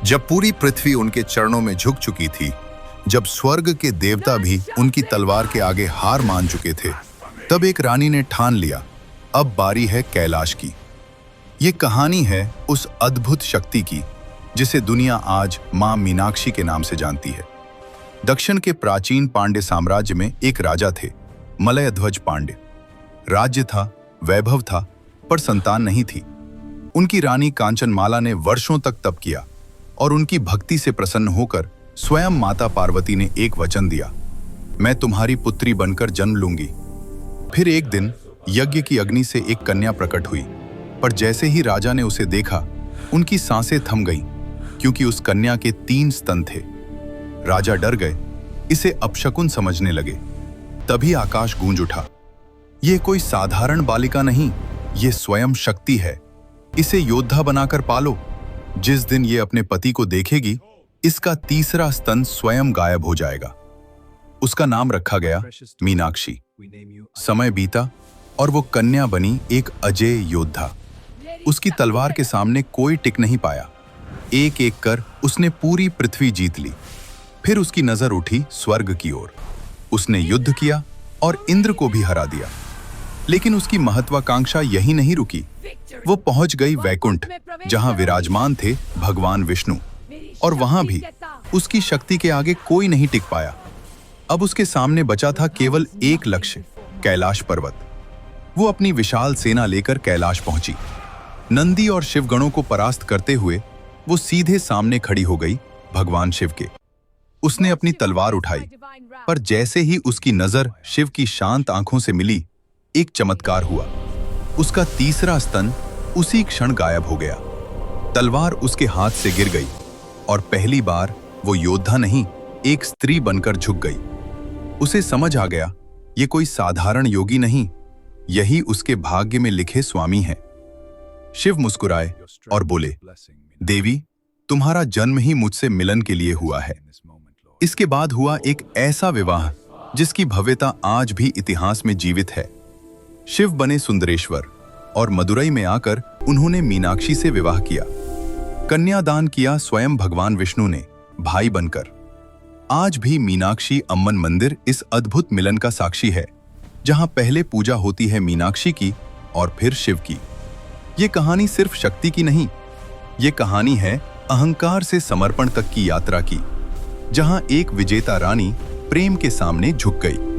जब पूरी पृथ्वी उनके चरणों में झुक चुकी थी, जब स्वर्ग के देवता भी उनकी तलवार के आगे हार मान चुके थे, तब एक रानी ने ठान लिया, अब बारी है कैलाश की। ये कहानी है उस अद्भुत शक्ति की जिसे दुनिया आज मां मीनाक्षी के नाम से जानती है। दक्षिण के प्राचीन पांड्य साम्राज्य में एक राजा थे, मलयध्वज पांड्य। राज्य था, वैभव था, पर संतान नहीं थी। उनकी रानी कांचनमाला ने वर्षों तक तप किया और उनकी भक्ति से प्रसन्न होकर स्वयं माता पार्वती ने एक वचन दिया, मैं तुम्हारी पुत्री बनकर जन्म लूंगी। फिर एक दिन यज्ञ की अग्नि से एक कन्या प्रकट हुई, पर जैसे ही राजा ने उसे देखा, उनकी सांसें थम गईं, क्योंकि उस कन्या के 3 स्तन थे। राजा डर गए, इसे अपशकुन समझने लगे। तभी आकाश गूंज उठा, ये कोई साधारण बालिका नहीं, ये स्वयं शक्ति है, इसे योद्धा बनाकर पालो। जिस दिन ये अपने पति को देखेगी, इसका 3रा स्तन स्वयं गायब हो जाएगा। उसका नाम रखा गया मीनाक्षी। समय बीता और वो कन्या बनी एक अजेय योद्धा। उसकी तलवार के सामने कोई टिक नहीं पाया। एक एक कर उसने पूरी पृथ्वी जीत ली। फिर उसकी नजर उठी स्वर्ग की ओर। उसने युद्ध किया और इंद्र को भी हरा दिया। लेकिन उसकी महत्वाकांक्षा यहीं नहीं रुकी। वो पहुंच गई वैकुंठ, जहां विराजमान थे भगवान विष्णु, और वहां भी उसकी शक्ति के आगे कोई नहीं टिक पाया। अब उसके सामने बचा था केवल एक लक्ष्य, कैलाश पर्वत। वो अपनी विशाल सेना लेकर कैलाश पहुंची। नंदी और शिवगणों को परास्त करते हुए वो सीधे सामने खड़ी हो गई भगवान शिव के। उसने अपनी तलवार उठाई, पर जैसे ही उसकी नजर शिव की शांत आंखों से मिली, एक चमत्कार हुआ। उसका 3रा स्तन उसी क्षण गायब हो गया। तलवार उसके हाथ से गिर गई और पहली बार वो योद्धा नहीं, एक स्त्री बनकर झुक गई। उसे समझ आ गया, ये कोई साधारण योगी नहीं, यही उसके भाग्य में लिखे स्वामी हैं। शिव मुस्कुराए और बोले, देवी, तुम्हारा जन्म ही मुझसे मिलन के लिए हुआ है। इसके बाद हुआ एक ऐसा विवाह जिसकी भव्यता आज भी इतिहास में जीवित है। शिव बने सुंदरेश्वर और मदुरई में आकर उन्होंने मीनाक्षी से विवाह किया। कन्यादान किया स्वयं भगवान विष्णु ने, भाई बनकर। आज भी मीनाक्षी अम्मन मंदिर इस अद्भुत मिलन का साक्षी है, जहां पहले पूजा होती है मीनाक्षी की और फिर शिव की। ये कहानी सिर्फ शक्ति की नहीं, ये कहानी है अहंकार से समर्पण तक की यात्रा की, जहां एक विजेता रानी प्रेम के सामने झुक गई।